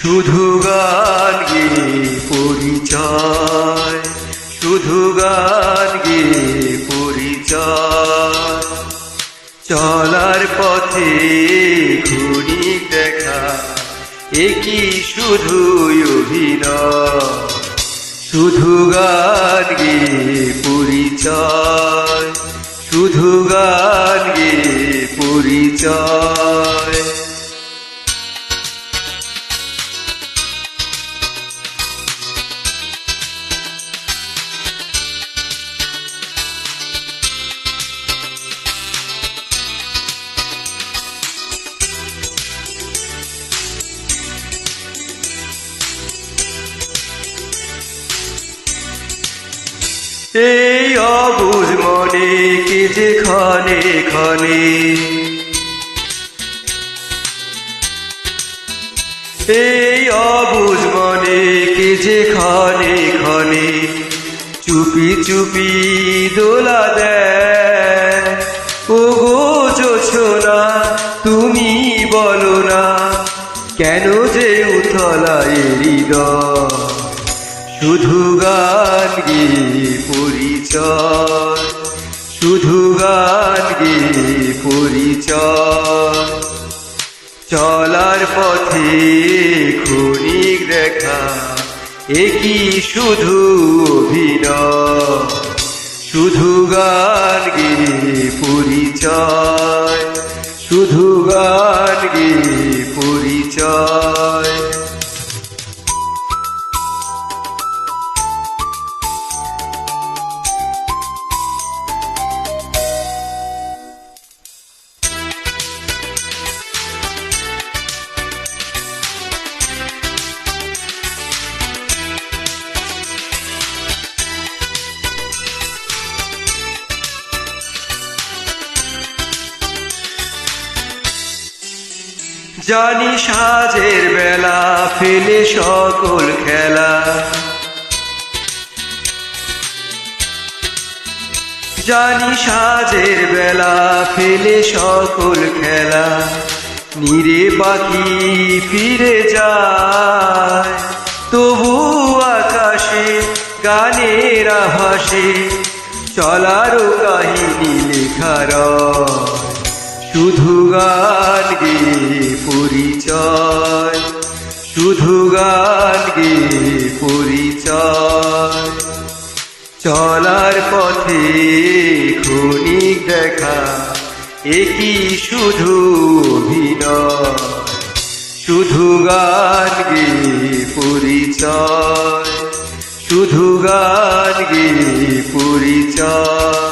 শুধু গান গেয়ে পরিচয়, শুধু গান গেয়ে পরিচয়। চলার পথে ক্ষণিক দেখা, একই শুধু অভিনয়। শুধু গান গেয়ে পরিচয়, শুধু গান গেয়ে পরিচয়। এই অবুঝ মনে কে যে ক্ষণে ক্ষণে, এই অবুঝ মনে কে যে ক্ষণে ক্ষণে চুপি চুপি দোলা দেয়। ও গো জোছনা তুমি বলো না, কেন যে উথলা এ হৃদয়। শুধু গান গেয়ে পরিচয়, শুধু গান গেয়ে পরিচয়। চলার পথে ক্ষণিক দেখা, একই শুধু অভিনয়। শুধু গান গেয়ে পরিচয়, শুধু গান গেয়ে পরিচয়। জানি সাজের বেলা ফেলে সকল খেলা, জানি সাজের বেলা ফেলে সকল খেলা। নীরে পাখি ফিরে যায়, তবু আকাশে গানের আভাসে চলারও কাহিনী লেখা রয়। শুধু গান গেয়ে পরিচয়, শুধু গান গেয়ে পরিচয়। চলার পথে ক্ষণিক দেখা, একই শুধু অভিনয়। শুধু গান গেয়ে পরিচয়, শুধু গান গেয়ে পরিচয়।